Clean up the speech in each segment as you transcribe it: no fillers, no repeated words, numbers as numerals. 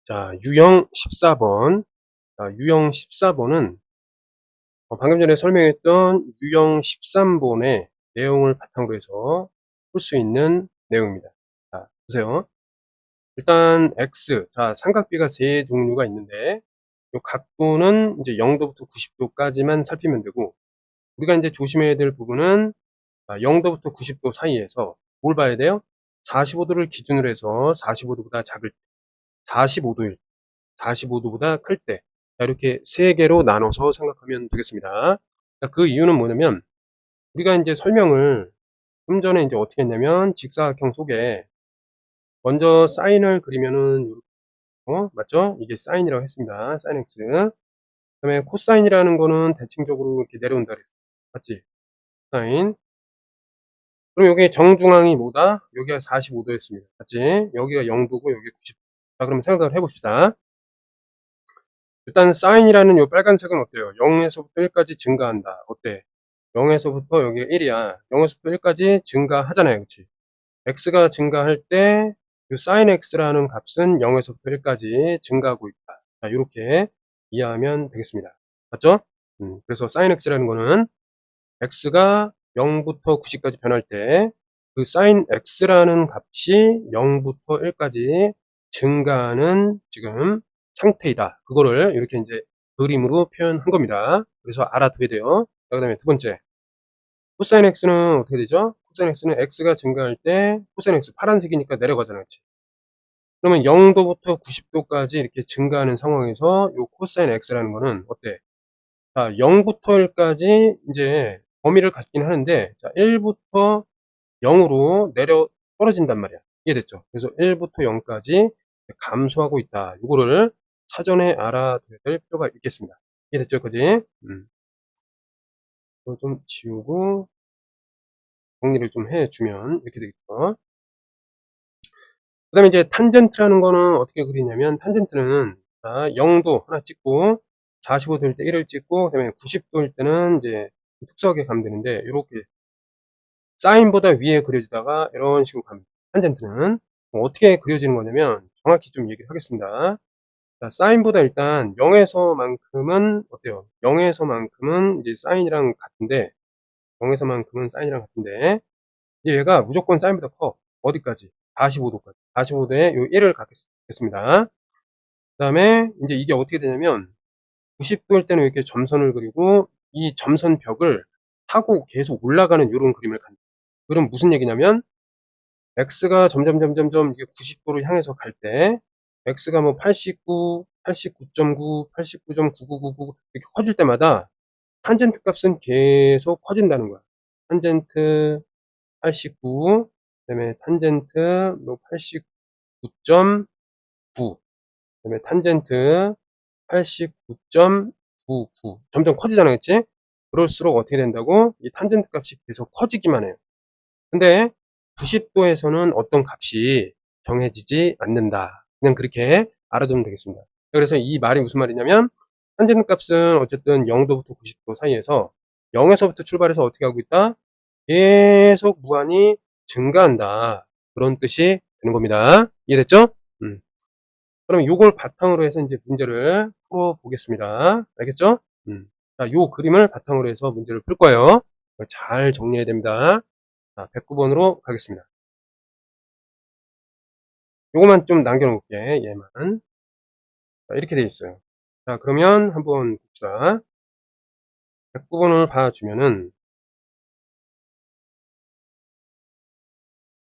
자, 유형 14번. 자, 유형 14번은 방금 전에 설명했던 유형 13번의 내용을 바탕으로 해서 풀 수 있는 내용입니다. 자, 보세요. 일단 x, 자, 삼각비가 세 종류가 있는데 이 각도는 이제 0도부터 90도까지만 살피면 되고, 우리가 이제 조심해야 될 부분은 0도부터 90도 사이에서 뭘 봐야 돼요? 45도를 기준으로 해서 45도보다 작을 때, 45도일 45도보다 클 때, 이렇게 세 개로 나눠서 생각하면 되겠습니다. 그 이유는 뭐냐면, 우리가 이제 설명을 좀 전에 이제 어떻게 했냐면, 직사각형 속에 먼저 사인을 그리면은, 맞죠? 이게 사인이라고 했습니다. 사인 x. 그 다음에 코사인이라는 거는 대칭적으로 이렇게 내려온다 그랬어요. 맞지? 사인. 그럼 여기 정중앙이 뭐다? 여기가 45도였습니다. 맞지? 여기가 0도고, 여기가 90도. 자, 그럼 생각을 해봅시다. 일단 사인이라는 요 빨간색은 어때요? 0에서부터 1까지 증가한다. 어때? 0에서부터 여기가 1이야. 0에서부터 1까지 증가하잖아요. 그치? x가 증가할 때 요 sin x라는 값은 0에서부터 1까지 증가하고 있다. 자, 이렇게 이해하면 되겠습니다. 맞죠? 그래서 sin x라는 거는 x가 0부터 90까지 변할 때 그 sin x라는 값이 0부터 1까지 증가하는 지금 상태이다. 그거를 이렇게 이제 그림으로 표현한 겁니다. 그래서 알아둬야 돼요. 그 다음에 두 번째, 코사인 x는 어떻게 되죠? 코사인 x는 x가 증가할 때 코사인 x 파란색이니까 내려가잖아요. 그치? 그러면 0도부터 90도까지 이렇게 증가하는 상황에서 요 코사인 x라는 거는 어때? 자, 0부터 1까지 이제 범위를 갖긴 하는데, 자, 1부터 0으로 내려 떨어진단 말이야. 이해됐죠? 그래서 1부터 0까지 감소하고 있다. 이거를 사전에 알아둬야 될 필요가 있겠습니다. 이해됐죠? 그지? 이거 좀 지우고 정리를 좀 해주면 이렇게 되겠죠. 그 다음에 이제 탄젠트라는 거는 어떻게 그리냐면, 탄젠트는 0도 하나 찍고, 45도일 때 1을 찍고, 그 다음에 90도일 때는 이제 특수하게 가면 되는데, 이렇게 사인보다 위에 그려지다가 이런 식으로 갑니다. 탄젠트는 어떻게 그려지는 거냐면, 정확히 좀 얘기를 하겠습니다. 자, 사인보다 일단 0에서만큼은 어때요? 0에서만큼은 이제 사인이랑 같은데, 0에서만큼은 사인이랑 같은데, 얘가 무조건 사인보다 커. 어디까지? 45도까지. 45도에 요 1을 갖겠습니다. 그 다음에 이제 이게 어떻게 되냐면, 90도일 때는 이렇게 점선을 그리고, 이 점선 벽을 타고 계속 올라가는 이런 그림을 간다. 그럼 무슨 얘기냐면, x가 점점 이게 90도를 향해서 갈 때, x가 뭐 89, 89.9, 89.9999 이렇게 커질 때마다 탄젠트 값은 계속 커진다는 거야. 탄젠트 89, 그다음에 탄젠트 뭐 89.9, 그다음에 탄젠트 89.99 점점 커지잖아, 그치? 그럴수록 어떻게 된다고? 이 탄젠트 값이 계속 커지기만 해요. 근데 90도에서는 어떤 값이 정해지지 않는다. 그냥 그렇게 알아두면 되겠습니다. 그래서 이 말이 무슨 말이냐면, 탄젠트 값은 어쨌든 0도부터 90도 사이에서 0에서부터 출발해서 어떻게 하고 있다? 계속 무한히 증가한다. 그런 뜻이 되는 겁니다. 이해됐죠? 그럼 요걸 바탕으로 해서 이제 문제를 풀어보겠습니다. 알겠죠? 자, 요 그림을 바탕으로 해서 문제를 풀 거예요. 잘 정리해야 됩니다. 자, 109번으로 가겠습니다. 요거만 좀 남겨놓을게, 얘만. 자, 이렇게 돼 있어요. 자, 그러면 한번 봅시다. 109번을 봐주면은,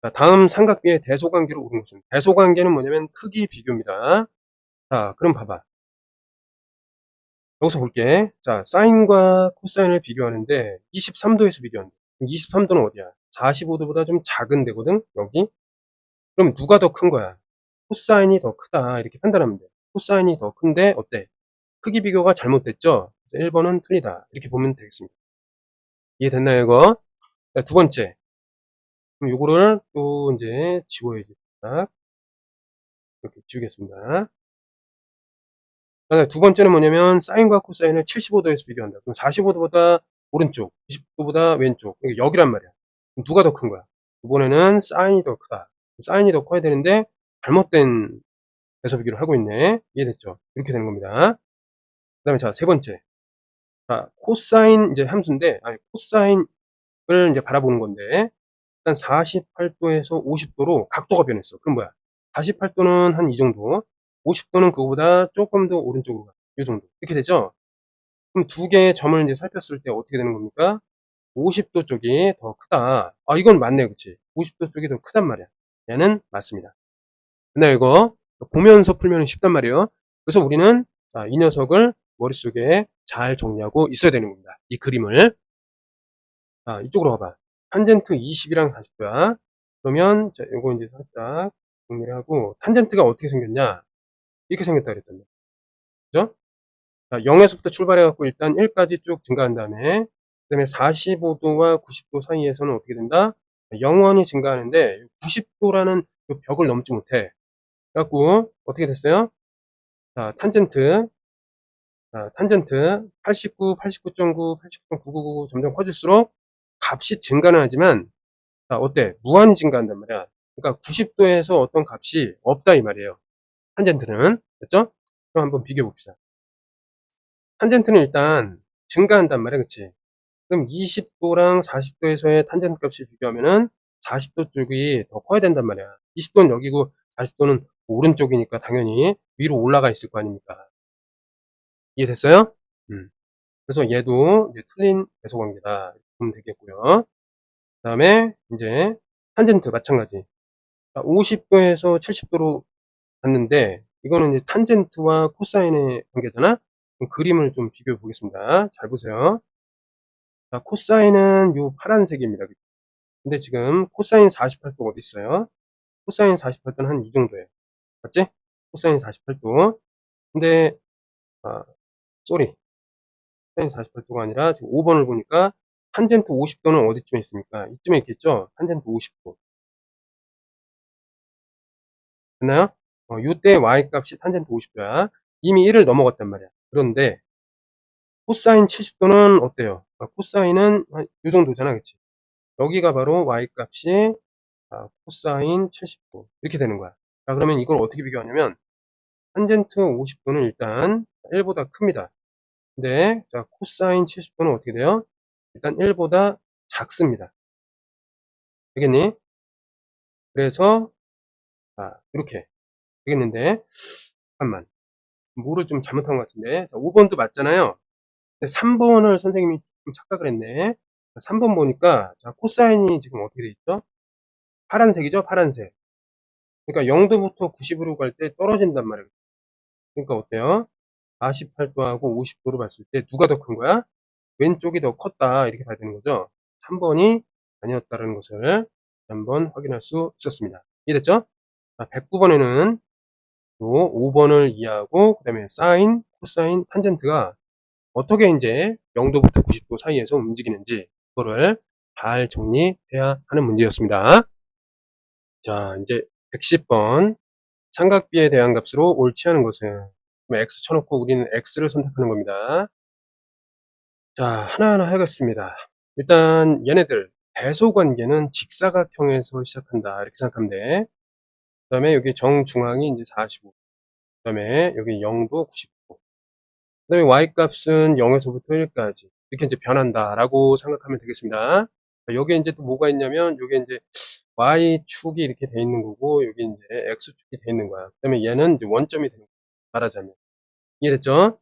자, 다음 삼각비의 대소관계로 옳은 것은, 대소관계는 뭐냐면 크기 비교입니다. 자, 그럼 봐봐. 여기서 볼게. 자, 사인과 코사인을 비교하는데 23도에서 비교한다. 23도는 어디야? 45도보다 좀 작은 데거든, 여기. 그럼 누가 더 큰 거야? 코사인이 더 크다, 이렇게 판단하면 돼. 코사인이 더 큰데 어때? 크기 비교가 잘못됐죠? 1번은 틀리다, 이렇게 보면 되겠습니다. 이해됐나요, 이거? 자, 두 번째. 그럼 요거를 또 이제 지워야지. 딱 이렇게 지우겠습니다. 두 번째는 뭐냐면, 사인과 코사인을 75도에서 비교한다. 그럼 45도보다 오른쪽, 90도보다 왼쪽, 여기란 말이야. 그럼 누가 더 큰 거야? 이번에는 사인이 더 크다. 사인이 더 커야 되는데 잘못된 배서 비교를 하고 있네. 이해됐죠? 이렇게 되는 겁니다. 그 다음에 자, 세 번째. 자, 코사인 이제 함수인데, 아니, 코사인을 이제 바라보는 건데, 일단 48도에서 50도로 각도가 변했어. 그럼 뭐야? 48도는 한 이 정도, 50도는 그거보다 조금 더 오른쪽으로 가. 이 정도. 이렇게 되죠? 그럼 두 개의 점을 이제 살폈을 때 어떻게 되는 겁니까? 50도 쪽이 더 크다. 아, 이건 맞네요. 그치? 50도 쪽이 더 크단 말이야. 얘는 맞습니다. 근데 이거 보면서 풀면 쉽단 말이에요. 그래서 우리는 이 녀석을 머릿속에 잘 정리하고 있어야 되는 겁니다. 이 그림을. 자, 이쪽으로 가봐. 탄젠트 20이랑 40도야. 그러면, 자, 요거 이제 살짝 정리를 하고, 탄젠트가 어떻게 생겼냐? 이렇게 생겼다 그랬단 말이야. 그죠? 자, 0에서부터 출발해갖고 일단 1까지 쭉 증가한 다음에, 그 다음에 45도와 90도 사이에서는 어떻게 된다? 0원이 증가하는데, 90도라는 그 벽을 넘지 못해. 그래갖고, 어떻게 됐어요? 자, 탄젠트 89, 89.9, 89.999 점점 커질수록 값이 증가는 하지만, 자, 어때? 무한히 증가한단 말이야. 그러니까 90도에서 어떤 값이 없다 이 말이에요. 탄젠트는. 됐죠? 그럼 한번 비교해 봅시다. 탄젠트는 일단 증가한단 말이야. 그치? 그럼 20도랑 40도에서의 탄젠트 값을 비교하면은 40도 쪽이 더 커야 된단 말이야. 20도는 여기고 40도는 오른쪽이니까 당연히 위로 올라가 있을 거 아닙니까? 이해됐어요? 그래서 얘도 이제 틀린 배소 관계다. 이렇게 보면 되겠고요. 그 다음에 이제 탄젠트 마찬가지. 50도에서 70도로 갔는데 이거는 이제 탄젠트와 코사인의 관계잖아. 그럼 그림을 좀 비교해 보겠습니다. 잘 보세요. 자, 코사인은 요 파란색입니다. 근데 지금 코사인 48도가 어디 있어요? 코사인 48도는 한 이 정도예요. 맞지? 코사인 48도. 근데 쏘리. 코사인 48도가 아니라 지금 5번을 보니까 탄젠트 50도는 어디쯤에 있습니까? 이쯤에 있겠죠? 탄젠트 50도. 됐나요? 요때 y값이 탄젠트 50도야. 이미 1을 넘어갔단 말이야. 그런데 코사인 70도는 어때요? 코사인은 요 정도잖아. 그치? 여기가 바로 y값이 코사인 70도. 이렇게 되는 거야. 자, 그러면 이걸 어떻게 비교하냐면 탄젠트 50도는 일단 1보다 큽니다. 근데 자, 코사인 70도는 어떻게 돼요? 일단 1보다 작습니다. 되겠니? 그래서 이렇게 되겠는데 잠깐만. 뭐를 좀 잘못한 것 같은데. 자, 5번도 맞잖아요. 3번을 선생님이 좀 착각을 했네. 3번 보니까 자, 코사인이 지금 어떻게 돼 있죠? 파란색이죠? 파란색. 그러니까 0도부터 90으로 갈 때 떨어진단 말이에요. 그러니까 어때요? 48도하고 50도로 봤을 때 누가 더 큰 거야? 왼쪽이 더 컸다. 이렇게 봐야 되는 거죠. 3번이 아니었다는 것을 한번 확인할 수 있었습니다. 이해됐죠? 109번에는 요 5번을 이해하고 그 다음에 사인, 코사인, 탄젠트가 어떻게 이제 0도부터 90도 사이에서 움직이는지 그거를 잘 정리해야 하는 문제였습니다. 자, 이제 110번 삼각비에 대한 값으로 옳지 않은 것은 x 쳐놓고 우리는 x를 선택하는 겁니다. 자, 하나하나 해야겠습니다. 일단 얘네들 배소 관계는 직사각형에서 시작한다 이렇게 생각하면 돼. 그 다음에 여기 정중앙이 이제 45. 그 다음에 여기 0도 90도. 그 다음에 y값은 0에서부터 1까지 이렇게 이제 변한다라고 생각하면 되겠습니다. 여기에 이제 또 뭐가 있냐면 여기 이제 y축이 이렇게 돼 있는 거고 여기 이제 x축이 돼 있는 거야. 그 다음에 얘는 이제 원점이 되는 거야. 말하자면 이해됐죠?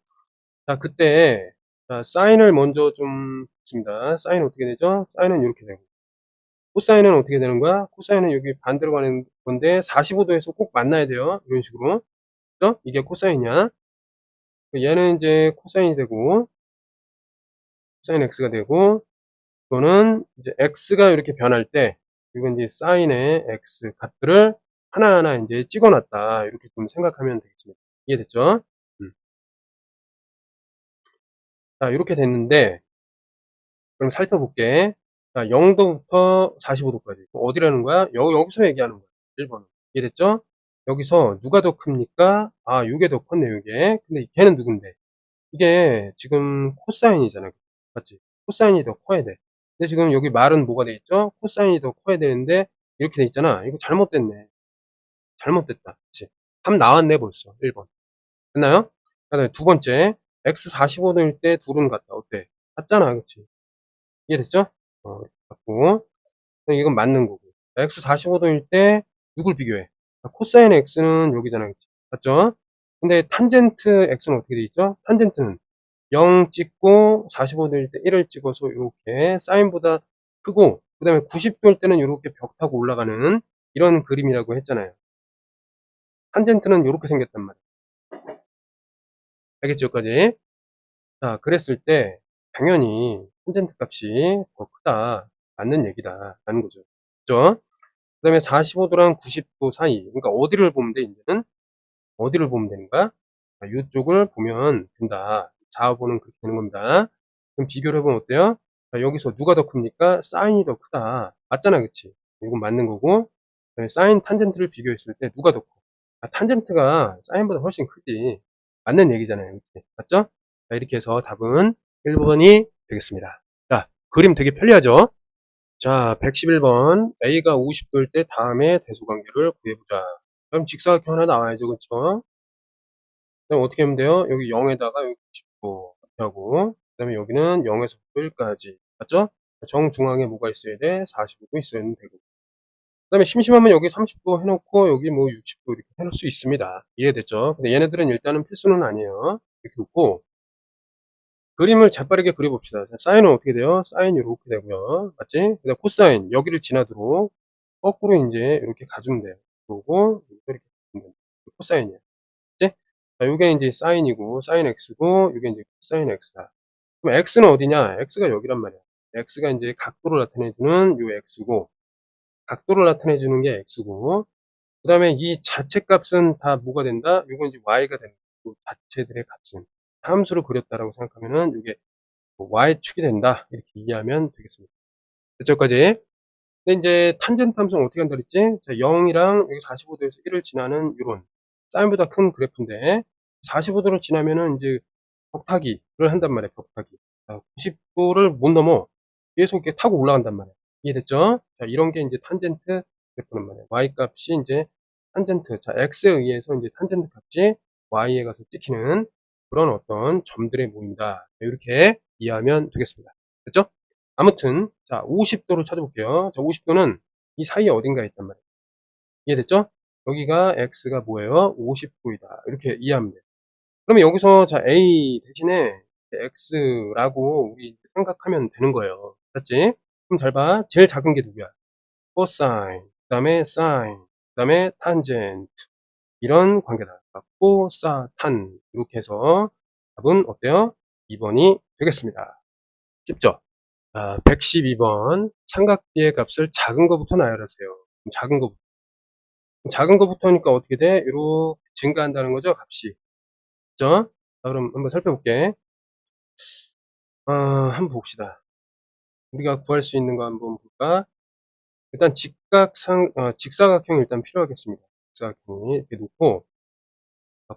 자, 그때 자, 사인을 먼저 좀 봅습니다. 사인 어떻게 되죠? 사인은 이렇게 되고 코사인은 어떻게 되는 거야? 코사인은 여기 반대로 가는 건데 45도에서 꼭 만나야 돼요. 이런 식으로. 그죠? 이게 코사인이야. 얘는 이제 코사인이 되고 사인 x가 되고 이거는 이제 x가 이렇게 변할 때 이건 이제 사인의 x 값들을 하나하나 이제 찍어놨다 이렇게 좀 생각하면 되겠습니다. 이해됐죠? 자, 이렇게 됐는데 그럼 살펴볼게. 자, 0도부터 45도까지 어디라는 거야? 여기서 얘기하는 거야. 1번은 이해됐죠? 여기서 누가 더 큽니까? 요게 더 컸네 요게. 근데 걔는 누군데? 이게 지금 코사인이잖아. 맞지? 코사인이 더 커야 돼. 근데 지금 여기 말은 뭐가 돼 있죠? 코사인이 더 커야 되는데 이렇게 돼 있잖아. 이거 잘못됐네. 잘못됐다. 그치? 답 나왔네 벌써. 1번. 됐나요? 그다음에 두 번째. x 45도일 때 둘은 같다. 어때? 같잖아. 그치? 이해됐죠? 같고. 이건 맞는 거고. x 45도일 때 누굴 비교해? 코사인 x는 여기잖아. 그치? 맞죠? 근데 탄젠트 x는 어떻게 돼 있죠? 탄젠트는 0 찍고 45도일 때 1을 찍어서 이렇게 사인보다 크고, 그 다음에 90도일 때는 이렇게 벽 타고 올라가는 이런 그림이라고 했잖아요. 탄젠트는 이렇게 생겼단 말이에요. 알겠죠? 여기까지. 자, 그랬을 때 당연히 탄젠트 값이 더 크다. 맞는 얘기다. 라는 거죠. 그죠? 그 다음에 45도랑 90도 사이. 그러니까 어디를 보면 돼, 이제는? 어디를 보면 되는 거야? 이쪽을 보면 된다. 좌우보는 그렇게 되는 겁니다. 그럼 비교를 해보면 어때요? 자, 여기서 누가 더 큽니까? 사인이 더 크다. 맞잖아, 그치? 이건 맞는 거고. 사인 탄젠트를 비교했을 때 누가 더 커? 탄젠트가 사인보다 훨씬 크지. 맞는 얘기잖아요. 그치? 맞죠? 자, 이렇게 해서 답은 1번이 되겠습니다. 자, 그림 되게 편리하죠? 자, 111번. A가 50도일 때 다음에 대소관계를 구해보자. 그럼 직사각형 하나 나와야죠. 그쵸? 그럼 어떻게 하면 돼요? 여기 0에다가 여기 90도 하고, 그 다음에 여기는 0에서부터 1까지. 맞죠? 정중앙에 뭐가 있어야 돼? 45도 있어야 되고. 그 다음에 심심하면 여기 30도 해놓고, 여기 뭐 60도 이렇게 해놓을 수 있습니다. 이해됐죠? 근데 얘네들은 일단은 필수는 아니에요. 이렇게 놓고, 그림을 재빠르게 그려봅시다. 사인은 어떻게 돼요? 사인 이렇게 되고요. 맞지? 그 다음 코사인, 여기를 지나도록, 거꾸로 이제 이렇게 가주면 돼요. 그리고, 이렇게 가주면 돼요. 코사인이에요. 자, 요게 이제 사인이고, 사인 x고, 요게 이제 코사인 x다. 그럼 x는 어디냐? x가 여기란 말이야. x가 이제 각도를 나타내주는 요 x고, 각도를 나타내주는 게 x고, 그 다음에 이 자체 값은 다 뭐가 된다? 요건 이제 y가 되는 거고, 자체들의 값은. 함수를 그렸다라고 생각하면은, 요게 뭐 y축이 된다. 이렇게 이해하면 되겠습니다. 여기까지. 근데 이제 탄젠트 함수는 어떻게 한다 그랬지? 자, 0이랑 여기 45도에서 1을 지나는 요런 사인보다 큰 그래프인데, 45도를 지나면은 이제 벽타기를 한단 말이에요. 벽타기. 90도를 못 넘어 계속 이렇게 타고 올라간단 말이에요. 이해됐죠? 자, 이런 게 이제 탄젠트 그래프란 말이에요. y 값이 이제 탄젠트, 자, x에 의해서 이제 탄젠트 값이 y에 가서 찍히는 그런 어떤 점들의 모임이다. 이렇게 이해하면 되겠습니다. 됐죠? 아무튼 자, 50도를 찾아볼게요. 자, 50도는 이 사이에 어딘가에 있단 말이에요. 이해됐죠? 여기가 x가 뭐예요? 50도이다. 이렇게 이해하면 돼요. 그러면 여기서 자, a 대신에 x라고 우리 생각하면 되는 거예요. 맞지? 그럼 잘 봐. 제일 작은 게 누구야? 코사인, 그 다음에 사인, 그 다음에 탄젠트. 이런 관계다. 코사, 탄. 이렇게 해서 답은 어때요? 2번이 되겠습니다. 쉽죠? 자, 112번. 삼각비의 값을 작은 거부터 나열하세요. 작은 거부터. 작은 거부터니까 어떻게 돼? 이렇게 증가한다는 거죠, 값이. 그죠? 자, 그럼 한번 살펴볼게. 한번 봅시다. 우리가 구할 수 있는 거 한번 볼까? 일단 직사각형이 일단 필요하겠습니다. 직사각형이 이렇게 놓고,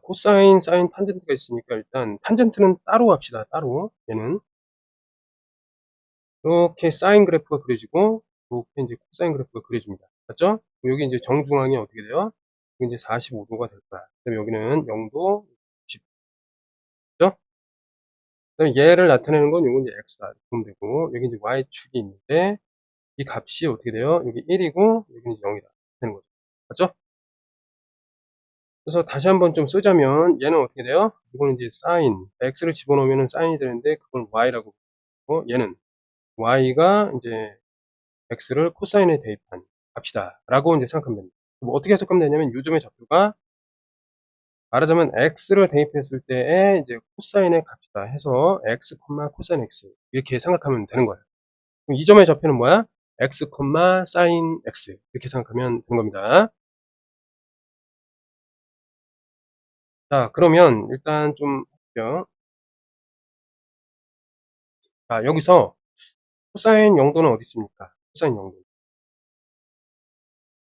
코사인, 사인, 탄젠트가 있으니까 일단 탄젠트는 따로 합시다. 따로. 얘는. 이렇게 사인 그래프가 그려지고, 이렇게 이제 코사인 그래프가 그려집니다. 맞죠? 여기 이제 정중앙이 어떻게 돼요? 여기 이제 45도가 될 거야. 그 다음에 여기는 0도, 10도. 그 다음에 얘를 나타내는 건 요건 이제 x다. 이렇게 보면 되고, 여기 이제 y축이 있는데, 이 값이 어떻게 돼요? 여기 1이고, 여기는 이제 0이다. 되는 거죠. 맞죠? 그래서 다시 한번 좀 쓰자면, 얘는 어떻게 돼요? 이거는 이제 사인, x를 집어넣으면 사인이 되는데, 그걸 y라고 부르고, 얘는 y가 이제 x를 코사인에 대입한 값이다. 라고 이제 생각하면 됩니다. 뭐 어떻게 해석하면 되냐면, 요점의 좌표가 말하자면 x를 대입했을 때의 이제 코사인의 값이다 해서 x, 코사인 x 이렇게 생각하면 되는 거예요. 그럼 이 점의 좌표는 뭐야? x, 사인 x 이렇게 생각하면 되는 겁니다. 자, 그러면 일단 좀 볼게요. 자, 여기서 코사인 영도는 어디 있습니까? 코사인 영도.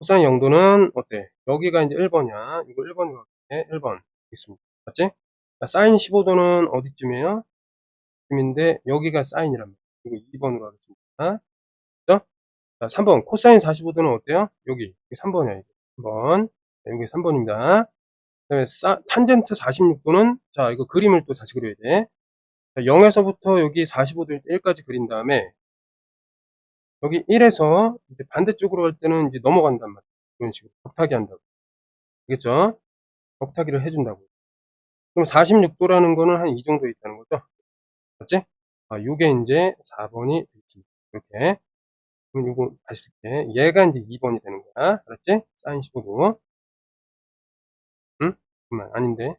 코사인 영도는 어때? 여기가 이제 1번이야. 이거 1번이고 1번 있습니다. 맞지? 자, 사인 15도는 어디쯤이에요? 쯤인데 여기가 사인이란 말이에요. 이거 2번으로 하겠습니다. 그죠? 자, 3번 코사인 45도는 어때요? 여기 3번이야. 이게 3번. 여기 3번입니다. 그다음에 탄젠트 46도는, 자, 이거 그림을 또 다시 그려야 돼. 0에서부터 여기 45도 1까지 그린 다음에 여기 1에서 이제 반대쪽으로 갈 때는 이제 넘어간단 말이야. 이런 식으로 격타기 한다고. 알겠죠? 격타기를 해준다고. 그럼 46도라는 거는 한 이 정도 있다는 거죠. 맞지? 요게 이제 4번이 되겠습니다. 이렇게. 그럼 요거 다시 쓸게. 얘가 이제 2번이 되는 거야. 알았지? 사인 15도. 응? 잠깐만, 아닌데.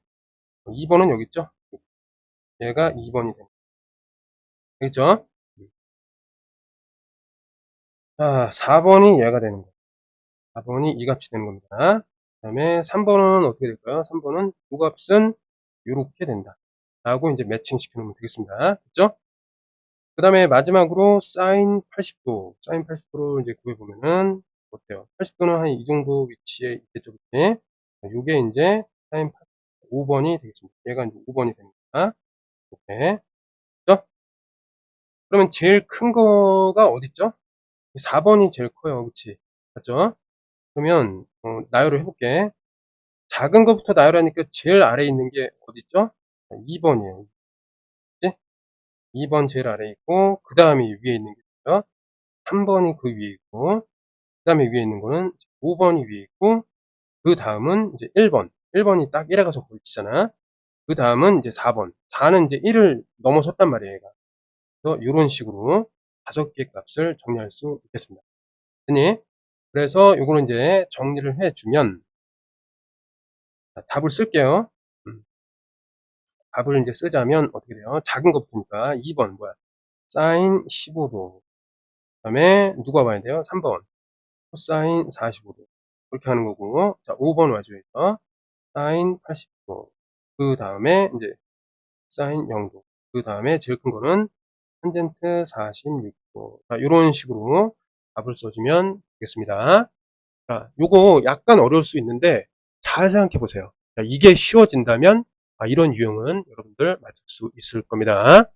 2번은 여기 있죠? 얘가 2번이 되는 거야. 알겠죠? 자, 4번이 얘가 되는 거야. 4번이 이 값이 되는 겁니다. 그 다음에 3번은 어떻게 될까요? 3번은 두 값은 요렇게 된다. 라고 이제 매칭 시켜놓으면 되겠습니다. 됐죠? 그 다음에 마지막으로 사인 80도. 사인 80도를 이제 구해보면은 어때요? 80도는 한 이 정도 위치에 있겠죠? 그치? 요게 이제 사인 5번이 되겠습니다. 얘가 이제 5번이 됩니다. 이렇게. 그죠? 그러면 제일 큰 거가 어딨죠? 4번이 제일 커요. 그치? 맞죠? 그러면, 나열을 해볼게. 작은 것부터 나열하니까 제일 아래에 있는 게 어딨죠? 2번이에요. 그치? 2번 제일 아래에 있고, 그 다음에 위에 있는 게 있어요. 3번이 그 위에 있고, 그 다음에 위에 있는 거는 5번이 위에 있고, 그 다음은 이제 1번. 1번이 딱 1에 가서 걸치잖아. 그 다음은 이제 4번. 4는 이제 1을 넘어섰단 말이에요, 얘가. 그래서 이런 식으로 5개의 값을 정리할 수 있겠습니다. 됐니? 그래서 요거는 이제 정리를 해주면, 자, 답을 쓸게요. 답을 이제 쓰자면 어떻게 돼요? 작은 것부터니까 2번 뭐야? 사인 15도. 그 다음에 누가 와야 돼요? 3번. 코사인 45도. 그렇게 하는 거고. 자, 5번 와줘야죠. 사인 80도. 그 다음에 이제 사인 0도. 그 다음에 제일 큰 거는 탄젠트 46도. 자, 이런 식으로 답을 써주면 되겠습니다. 자, 요거 약간 어려울 수 있는데 잘 생각해 보세요. 자, 이게 쉬워진다면 이런 유형은 여러분들 맞출 수 있을 겁니다.